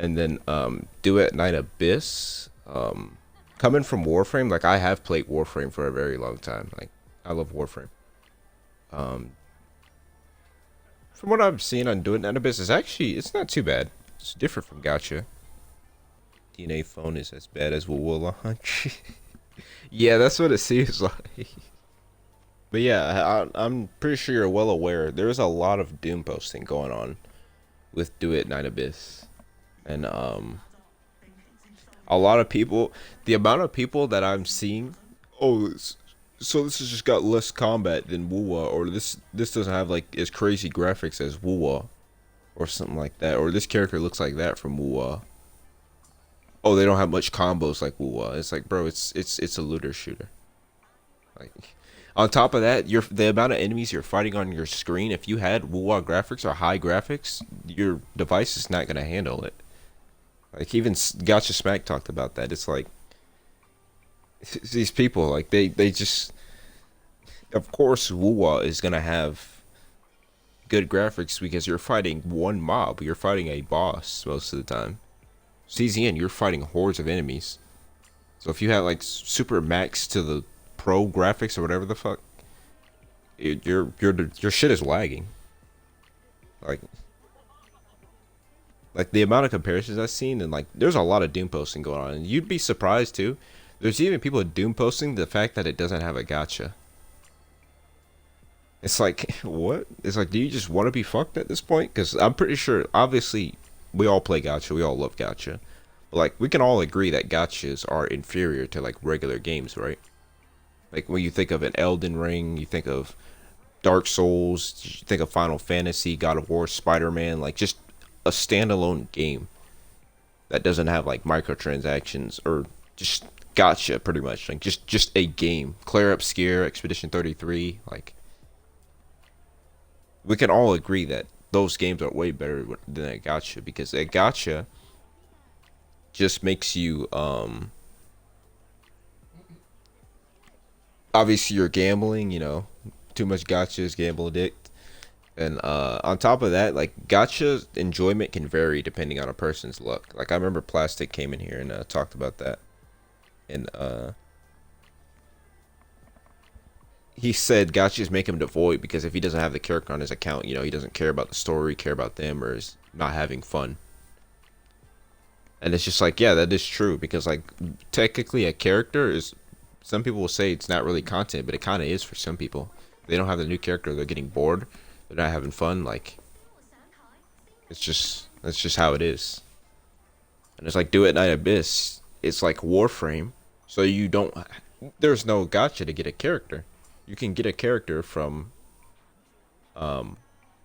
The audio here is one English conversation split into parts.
And then Duet Night Abyss. Coming from Warframe, like I have played Warframe for a very long time. Like I love Warframe. Um, from what I've seen on Duet Night Abyss, it's not too bad. It's different from Gacha. DNA phone is as bad as Woowa Launch. Yeah, that's what it seems like. But yeah, I'm pretty sure you're well aware. There's a lot of doom posting going on with Do It Night Abyss, and a lot of people. The amount of people that I'm seeing, oh, so this has just got less combat than Wuwa, or this doesn't have like as crazy graphics as Wuwa, or something like that, or this character looks like that from Wuwa. Oh, they don't have much combos like Wuwa. It's like, bro, it's a looter shooter. Like, on top of that, the amount of enemies you're fighting on your screen. If you had Wuwa graphics or high graphics, your device is not gonna handle it. Like even Gotcha Smack talked about that. It's like these people, like they just, of course, Wuwa is gonna have good graphics because you're fighting one mob. You're fighting a boss most of the time. CZN, you're fighting hordes of enemies. So if you have like super max to the pro graphics or whatever the fuck, your shit is lagging. Like the amount of comparisons I've seen, and like there's a lot of doom posting going on, and you'd be surprised too. There's even people doom posting the fact that it doesn't have a gotcha. It's like what? It's like, do you just want to be fucked at this point? Because I'm pretty sure, obviously, we all play gotcha, we all love gotcha, but like we can all agree that gotchas are inferior to like regular games, right? Like when you think of an Elden Ring, you think of Dark Souls, you think of Final Fantasy, God of War, Spider-Man, like just a standalone game that doesn't have like microtransactions or just gotcha pretty much. Like just a game. Claire Obscure, Expedition 33, like we can all agree that those games are way better than a gotcha because a gotcha just makes you obviously you're gambling, too much gotchas, gamble addict. And on top of that, like gotcha enjoyment can vary depending on a person's luck. Like I remember Plastic came in here and talked about that, and he said gotchas make him devoid because if he doesn't have the character on his account, he doesn't care about the story, care about them, or is not having fun. And it's just like, yeah, that is true because like technically a character is. Some people will say it's not really content, but it kind of is for some people. They don't have the new character, they're getting bored, they're not having fun. Like that's just how it is. And it's like Do It Night Abyss. It's like Warframe, so you don't. There's no gotcha to get a character. You can get a character from, um,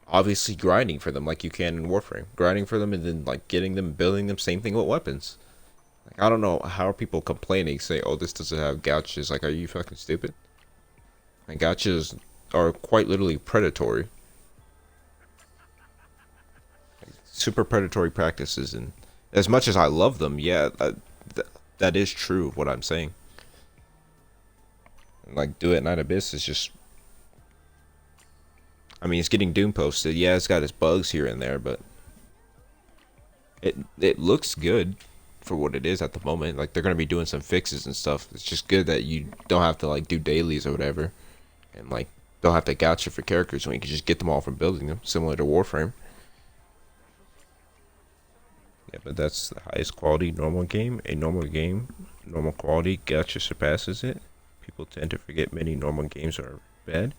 obviously grinding for them like you can in Warframe, grinding for them and then like getting them, building them. Same thing with weapons. Like I don't know how are people complaining, say, "Oh, this doesn't have gotchas." Like, are you fucking stupid? And gotchas are quite literally predatory, super predatory practices. And as much as I love them, yeah, that is true of what I'm saying. Like, Do It Night Abyss is just, I mean, it's getting doom posted. Yeah, it's got its bugs here and there, but it looks good for what it is at the moment. Like they're gonna be doing some fixes and stuff. It's just good that you don't have to like do dailies or whatever, and like don't have to gotcha for characters when you can just get them all from building them, similar to Warframe. Yeah, but that's the highest quality normal game. A normal game, normal quality, gotcha surpasses it. People tend to forget many normal games are bad.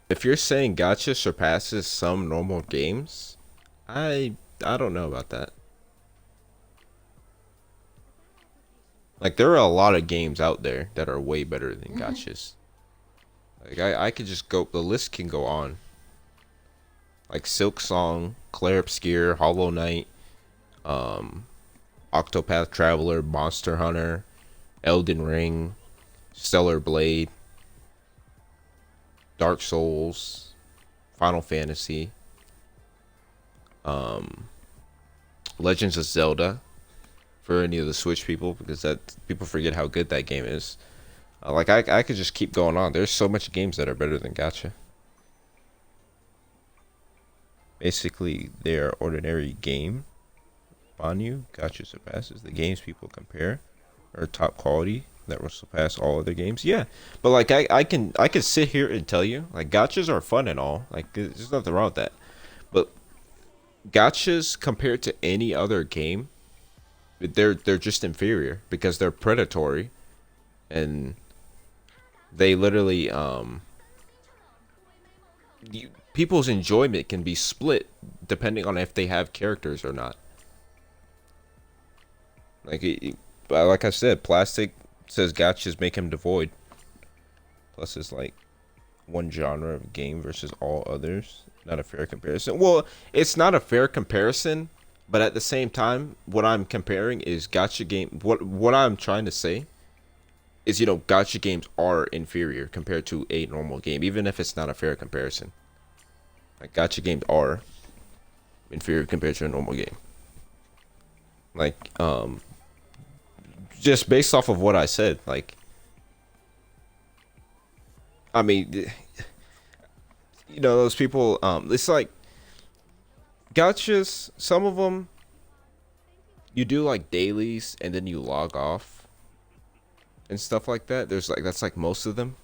If you're saying gotcha surpasses some normal games, I don't know about that. Like there are a lot of games out there that are way better than gotchas. Like I could just go. The list can go on. Like Silk Song, Claire Obscure, Hollow Knight, um, Octopath Traveler, Monster Hunter, Elden Ring, Stellar Blade, Dark Souls, Final Fantasy, um, Legends of Zelda. For any of the Switch people, because that people forget how good that game is. Like I could just keep going on. There's so much games that are better than Gacha. Basically, they are ordinary game Banyu, gacha surpasses the games people compare are top quality that will surpass all other games. Yeah, but like I can sit here and tell you like gachas are fun and all. Like there's nothing wrong with that. But gachas compared to any other game, they're just inferior because they're predatory and they literally people's enjoyment can be split depending on if they have characters or not. Like I said, Plastic says gotchas make him devoid. Plus, it's like one genre of game versus all others. Not a fair comparison. Well, it's not a fair comparison, but at the same time, what I'm comparing is gotcha game. What I'm trying to say is, gotcha games are inferior compared to a normal game, even if it's not a fair comparison. Like gotcha games are inferior compared to a normal game. Like, just based off of what I said, like, I mean, those people, it's like gotchas, some of them you do like dailies and then you log off and stuff like that. That's like most of them.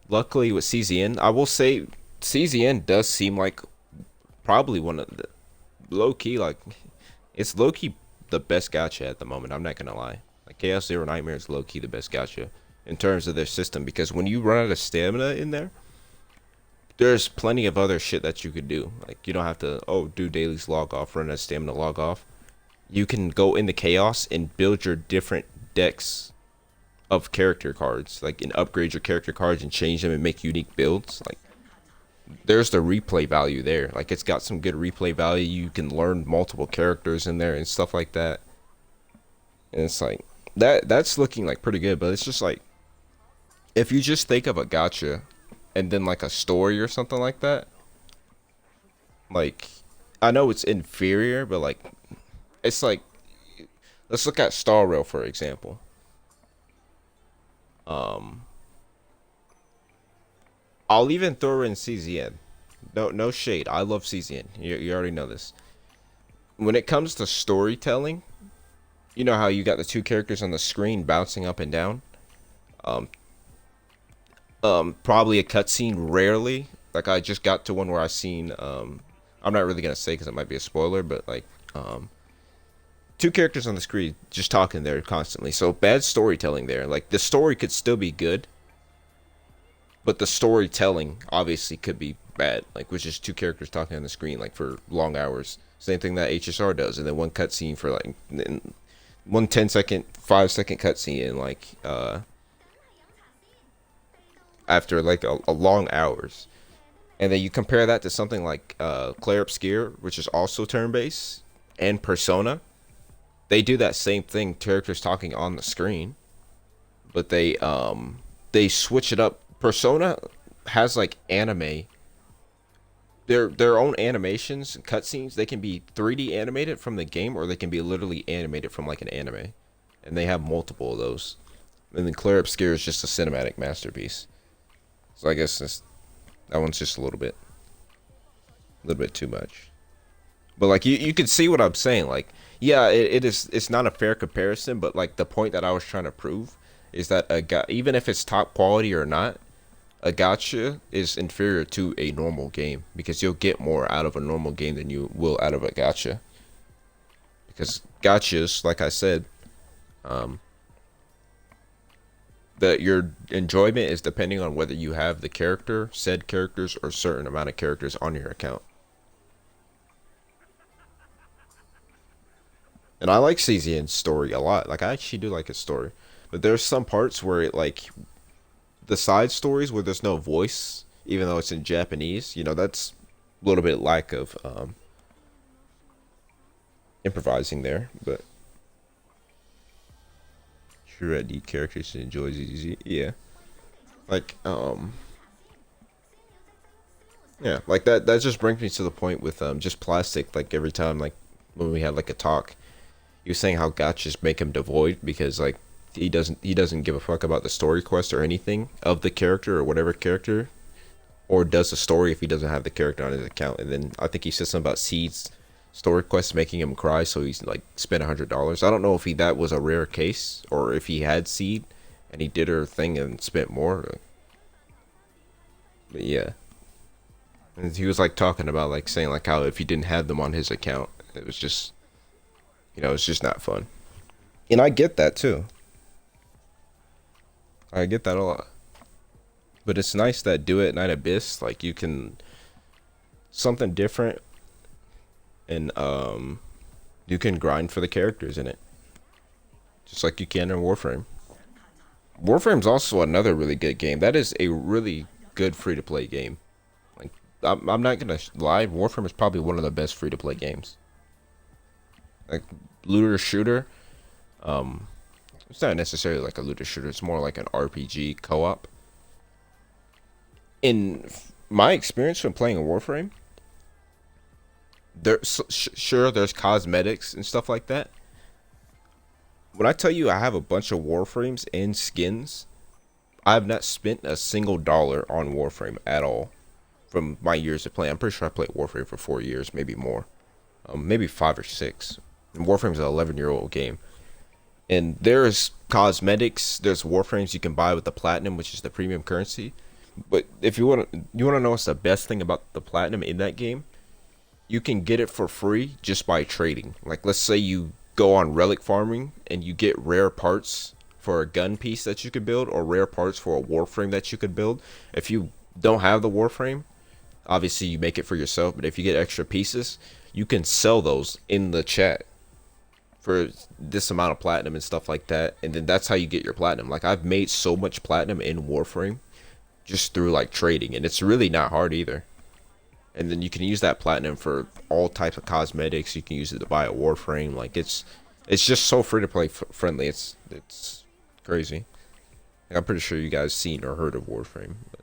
Luckily with CZN, I will say CZN does seem like probably one of the low key, like, it's low key the best gacha at the moment. I'm not gonna lie. Like Chaos Zero Nightmare is low key the best gacha in terms of their system, because when you run out of stamina in there, there's plenty of other shit that you could do. Like you don't have to do dailies, log off, run out of stamina, log off. You can go into Chaos and build your different decks of character cards, like, and upgrade your character cards and change them and make unique builds. Like there's the replay value there. Like it's got some good replay value. You can learn multiple characters in there and stuff like that. And it's like that's looking like pretty good, but it's just like if you just think of a gotcha and then like a story or something like that, like I know it's inferior, but like it's like, let's look at Star Rail for example. Um I'll even throw in CZN. No shade. I love CZN. You already know this. When it comes to storytelling, you know how you got the two characters on the screen bouncing up and down? Um, Probably a cutscene rarely. Like I just got to one where I seen, I'm not really gonna say because it might be a spoiler, but like, two characters on the screen just talking there constantly. So bad storytelling there. Like the story could still be good, but the storytelling obviously could be bad, like which is two characters talking on the screen like for long hours. Same thing that HSR does, and then one cutscene for like one 10-second, 5-second cutscene, and like after like a long hours. And then you compare that to something like Claire Obscure, which is also turn-based, and Persona. They do that same thing, characters talking on the screen, but they switch it up. Persona has like anime, their own animations and cutscenes. They can be 3D animated from the game, or they can be literally animated from like an anime, and they have multiple of those. And then Claire Obscure is just a cinematic masterpiece. So I guess that one's just a little bit too much. But like you can see what I'm saying. Like yeah, it's not a fair comparison, but like the point that I was trying to prove is that even if it's top quality or not, a gacha is inferior to a normal game, because you'll get more out of a normal game than you will out of a gacha. Because gachas, like I said, that your enjoyment is depending on whether you have the character, said characters, or certain amount of characters on your account. And I like CZN's story a lot. Like I actually do like his story, but there's some parts where it like the side stories where there's no voice, even though it's in Japanese. That's a little bit lack of improvising there. But sure, I need characters to enjoy ZZ. Yeah, like yeah, like that just brings me to the point with just Plastic. Like every time, like when we had like a talk, he was saying how gachas make him devoid, because like he doesn't give a fuck about the story quest or anything of the character or whatever character, or does the story if he doesn't have the character on his account. And then I think he said something about story quests making him cry, so he's like spent $100. I don't know if he that was a rare case or if he had seed and he did her thing and spent more. But yeah, and he was like talking about like saying like how if he didn't have them on his account, it was just it's just not fun. And I get that too. I get that a lot. But it's nice that Duet Night Abyss, like you can something different and you can grind for the characters in it. Just like you can in Warframe. Warframe's also another really good game. That is a really good free to play game. Like I'm not gonna lie, Warframe is probably one of the best free to play games. Like looter shooter. It's not necessarily like a looter shooter. It's more like an RPG co-op. In my experience when playing a Warframe, sure there's cosmetics and stuff like that. When I tell you I have a bunch of Warframes and skins, I have not spent a single dollar on Warframe at all from my years of playing. I'm pretty sure I played Warframe for 4 years, maybe more, maybe 5 or 6. And Warframe's an 11-year-old game. And there's cosmetics, there's Warframes you can buy with the platinum, which is the premium currency. But if you want to know what's the best thing about the platinum in that game, you can get it for free just by trading. Like let's say you go on relic farming and you get rare parts for a gun piece that you could build or rare parts for a Warframe that you could build. If you don't have the Warframe, obviously you make it for yourself, but if you get extra pieces, you can sell those in the chat for this amount of platinum and stuff like that, and then that's how you get your platinum. Like I've made so much platinum in Warframe just through like trading, and it's really not hard either. And then you can use that platinum for all types of cosmetics. You can use it to buy a Warframe. Like it's just so free to play friendly. It's crazy. Like, I'm pretty sure you guys seen or heard of Warframe. But